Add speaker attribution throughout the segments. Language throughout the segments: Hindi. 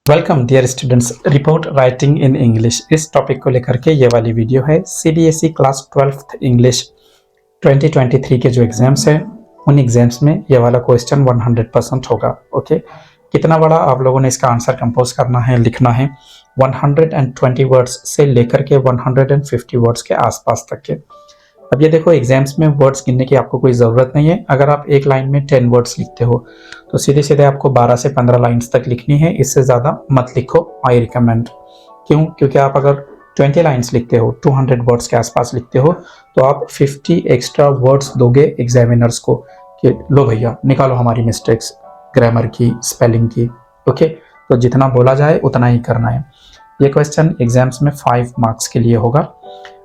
Speaker 1: Welcome dear students, report writing in English इस टॉपिक को लेकर के ये वाली वीडियो है। सीबीएसई क्लास 12th इंग्लिश 2023 के जो एग्जाम्स है उन एग्जाम्स में ये वाला क्वेश्चन 100% होगा। ओके, कितना बड़ा आप लोगों ने इसका आंसर कंपोज करना है, लिखना है 120 वर्ड्स से लेकर के 150 वर्ड्स के आसपास तक के। अब ये देखो, एग्जाम्स में वर्ड्स गिनने की आपको कोई ज़रूरत नहीं है। अगर आप एक लाइन में 10 वर्ड्स लिखते हो तो सीधे सीधे आपको 12 से 15 लाइन्स तक लिखनी है, इससे ज़्यादा मत लिखो। I recommend. क्यों? क्योंकि आप अगर 20 लाइन्स लिखते हो, 200 वर्ड्स के आसपास लिखते हो, तो आप 50 एक्स्ट्रा वर्ड्स दोगे एग्जामिनर्स को कि लो भैया निकालो हमारी मिस्टेक्स, ग्रामर की, स्पेलिंग की। ओके, तो जितना बोला जाए उतना ही करना है। ये क्वेश्चन एग्जाम्स में 5 मार्क्स के लिए होगा।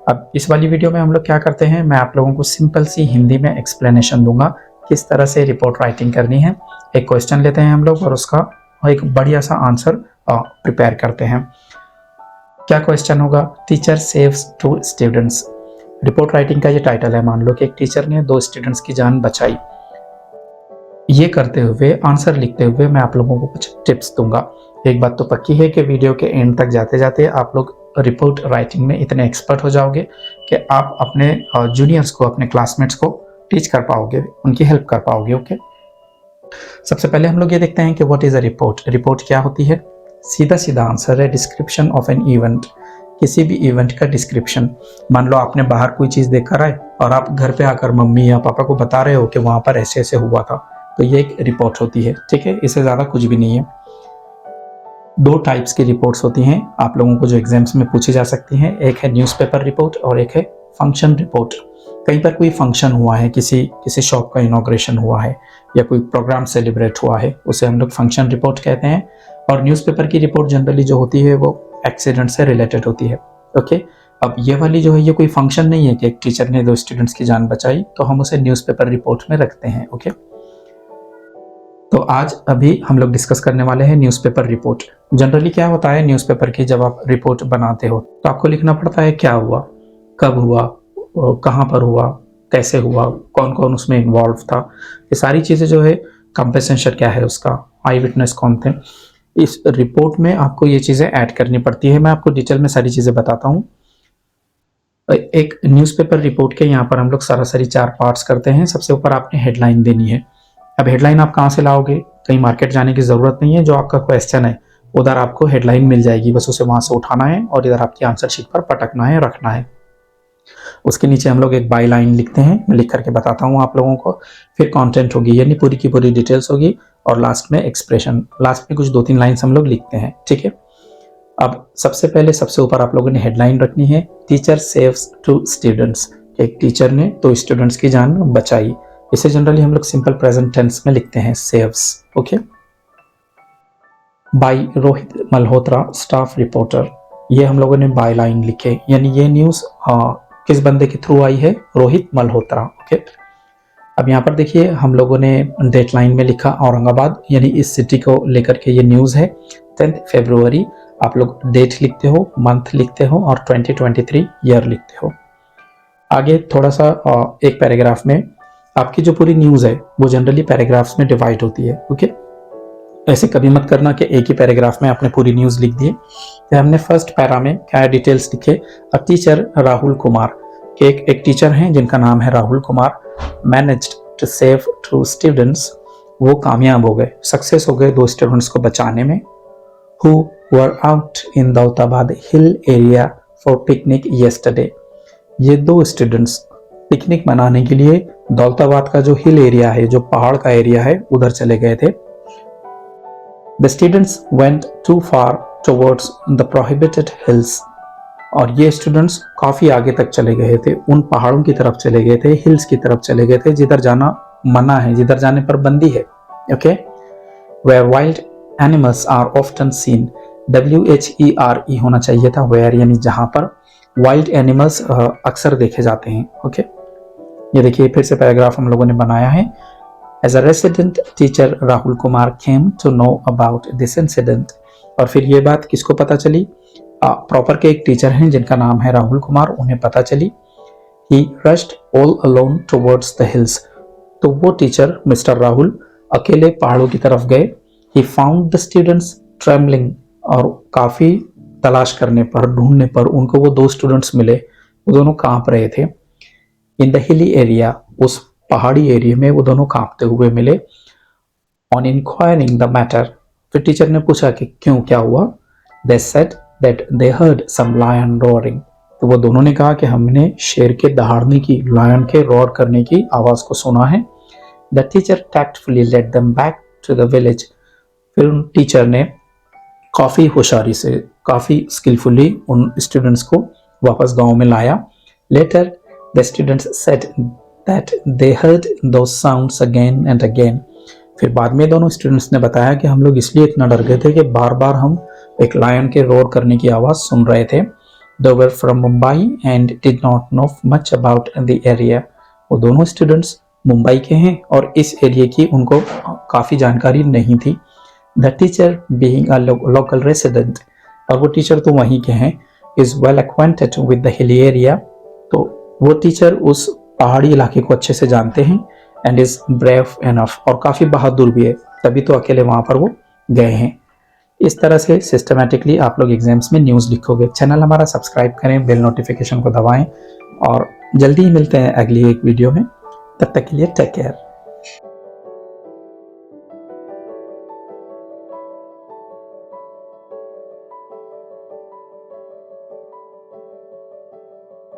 Speaker 1: अब इस वाली वीडियो में हम लोग क्या करते हैं, मैं आप लोगों को सिंपल सी हिंदी में एक्सप्लेनेशन दूंगा किस तरह से रिपोर्ट राइटिंग करनी है। एक क्वेश्चन लेते हैं हम लोग और उसका एक बढ़िया सा आंसर प्रिपेयर करते हैं। क्या क्वेश्चन होगा? Teacher saves 2 students. Report writing का ये टाइटल है। मान लो कि एक टीचर ने 2 स्टूडेंट्स की जान बचाई। ये करते हुए, आंसर लिखते हुए मैं आप लोगों को कुछ टिप्स दूंगा। एक बात तो पक्की है कि वीडियो के एंड तक जाते जाते आप लोग रिपोर्ट राइटिंग में इतने एक्सपर्ट हो जाओगे कि आप अपने जूनियर्स को, अपने क्लासमेट्स को टीच कर पाओगे, उनकी हेल्प कर पाओगे। ओके, सबसे पहले हम लोग ये देखते हैं कि what is a report. Report क्या होती है? सीधा सीधा आंसर है डिस्क्रिप्शन ऑफ एन इवेंट। किसी भी इवेंट का डिस्क्रिप्शन। मान लो आपने बाहर कोई चीज देख कर आए और आप घर पे आकर मम्मी या पापा को बता रहे हो कि वहां पर ऐसे ऐसे हुआ था, तो ये एक रिपोर्ट होती है। ठीक है, इससे ज्यादा कुछ भी नहीं है। 2 टाइप्स की रिपोर्ट्स होती हैं आप लोगों को जो एग्जाम्स में पूछी जा सकती हैं। एक है न्यूज़पेपर रिपोर्ट और एक है फंक्शन रिपोर्ट। कहीं पर कोई फंक्शन हुआ है, किसी शॉप का इनॉग्रेशन हुआ है या कोई प्रोग्राम सेलिब्रेट हुआ है, उसे हम लोग फंक्शन रिपोर्ट कहते हैं। और न्यूज़पेपर की रिपोर्ट जनरली जो होती है वो एक्सीडेंट से रिलेटेड होती है। ओके, अब ये वाली जो है ये कोई फंक्शन नहीं है कि एक टीचर ने 2 स्टूडेंट्स की जान बचाई, तो हम उसे न्यूज़पेपर रिपोर्ट में रखते हैं। ओके, तो आज अभी हम लोग डिस्कस करने वाले हैं न्यूज़पेपर रिपोर्ट। जनरली क्या होता है न्यूज़पेपर की, जब आप रिपोर्ट बनाते हो तो आपको लिखना पड़ता है क्या हुआ, कब हुआ, कहाँ पर हुआ, कैसे हुआ, कौन कौन उसमें इन्वॉल्व था। ये सारी चीज़ें जो है, कंपेंसेशन क्या है उसका, आई विटनेस कौन थे, इस रिपोर्ट में आपको ये चीज़ें ऐड करनी पड़ती है। मैं आपको डिटेल में सारी चीज़ें बताता हूँ। एक न्यूज़पेपर रिपोर्ट के यहाँ पर हम लोग सरासरी 4 पार्ट्स करते हैं। सबसे ऊपर आपने हेडलाइन देनी है। अब हेडलाइन आप कहाँ से लाओगे? कहीं मार्केट जाने की ज़रूरत नहीं है। जो आपका क्वेश्चन है उधर आपको हेडलाइन मिल जाएगी, बस उसे वहाँ से उठाना है और इधर आपकी आंसर शीट पर पटकना है, रखना है। उसके नीचे हम लोग एक बाय लाइन लिखते हैं, मैं लिख करके बताता हूँ आप लोगों को। फिर कंटेंट होगी, यानी पूरी की पूरी डिटेल्स होगी, और लास्ट में एक्सप्रेशन। लास्ट में कुछ 2-3 लाइन्स हम लोग लिखते हैं। ठीक है, अब सबसे पहले सबसे ऊपर आप लोगों ने हेडलाइन रखनी है, टीचर सेव्स 2 स्टूडेंट्स। एक टीचर ने 2 स्टूडेंट्स की जान बचाई। इसे जनरली हम लोग सिंपल प्रेजेंट टेंस में लिखते हैं, saves. Okay, by Rohit Malhotra staff reporter. ये हम लोगों ने बाय लाइन लिखे, यानी ये न्यूज़ किस बंदे के थ्रू आई है? रोहित मल्होत्रा। ओके, अब यहाँ पर देखिए हम लोगों ने डेट लाइन में लिखा औरंगाबाद, यानी इस सिटी को लेकर के ये न्यूज़ है। 10 फरवरी आप लोग डेट लिखते हो, मंथ लिखते हो और 2023 ईयर लिखते हो। आगे थोड़ा सा एक पैराग्राफ में आपकी जो पूरी न्यूज़ है वो जनरली पैराग्राफ्स में डिवाइड होती है। ओके, ऐसे कभी मत करना कि एक ही पैराग्राफ में आपने पूरी न्यूज़ लिख दी। तो हमने फर्स्ट पैरा में क्या डिटेल्स लिखे? अ टीचर राहुल कुमार, के एक टीचर हैं जिनका नाम है Rahul Kumar, managed to save 2 students. वो कामयाब हो गए, सक्सेस हो गए 2 स्टूडेंट्स को बचाने में। Who were out in Daulatabad hill area for picnic yesterday. ये 2 स्टूडेंट्स पिकनिक मनाने के लिए दौलताबाद का जो हिल एरिया है, जो पहाड़ का एरिया है, उधर चले गए थे। The students went too far towards the prohibited hills. और ये स्टूडेंट्स काफी आगे तक चले गए थे, उन पहाड़ों की तरफ चले गए थे, हिल्स की तरफ चले गए थे जिधर जाना मना है, जिधर जाने पर बंदी है। Okay, where wild animals are often seen. WHERE होना चाहिए था, where यानी जहां पर वाइल्ड एनिमल्स अक्सर देखे जाते हैं। ओके, ये देखिए फिर से पैराग्राफ हम लोगों ने बनाया है। As a resident teacher, Rahul Kumar came to know about this incident. और फिर ये बात किसको पता चली? प्रॉपर के एक टीचर हैं जिनका नाम है राहुल कुमार, उन्हें पता चली। He rushed all alone towards the hills. तो वो टीचर मिस्टर राहुल अकेले पहाड़ों की तरफ गए। He found the students trembling और काफ़ी तलाश करने पर, ढूंढने पर उनको वो 2 स्टूडेंट्स मिले। वो दोनों कांप रहे थे इन द हिली एरिया, उस पहाड़ी एरिया में वो दोनों कांपते हुए मिले। ऑन इंक्वायरिंग द मैटर, फिर टीचर ने पूछा कि क्यों, क्या हुआ। They said that they heard some lion roaring, तो वो दोनों ने कहा कि हमने शेर के दहाड़ने की, लायन के रोर करने की आवाज को सुना है। The teacher tactfully led them back to the village, फिर उन टीचर ने काफ़ी होशियारी से, काफ़ी स्किलफुली उन स्टूडेंट्स को वापस गांव में लाया। Later the students said that they heard those sounds again and again, फिर बाद में दोनों स्टूडेंट्स ने बताया कि हम लोग इसलिए इतना डर गए थे कि बार बार हम एक लायन के रोर करने की आवाज़ सुन रहे थे। They were from Mumbai and did not know much about the area, वो दोनों स्टूडेंट्स मुंबई के हैं और इस एरिया की उनको काफ़ी जानकारी नहीं थी। The teacher being a local resident, और वो टीचर तो वहीं के हैं, is well acquainted with the hilly area, तो वो टीचर उस पहाड़ी इलाके को अच्छे से जानते हैं। एंड इज़ ब्रेव एनफ, और काफ़ी बहादुर भी है, तभी तो अकेले वहाँ पर वो गए हैं। इस तरह से सिस्टमेटिकली आप लोग एग्जाम्स में न्यूज़ लिखोगे। चैनल हमारा सब्सक्राइब करें, बेल नोटिफिकेशन को दबाएं, और जल्दी ही मिलते हैं अगली एक वीडियो में। तब तक के लिए टेक केयर।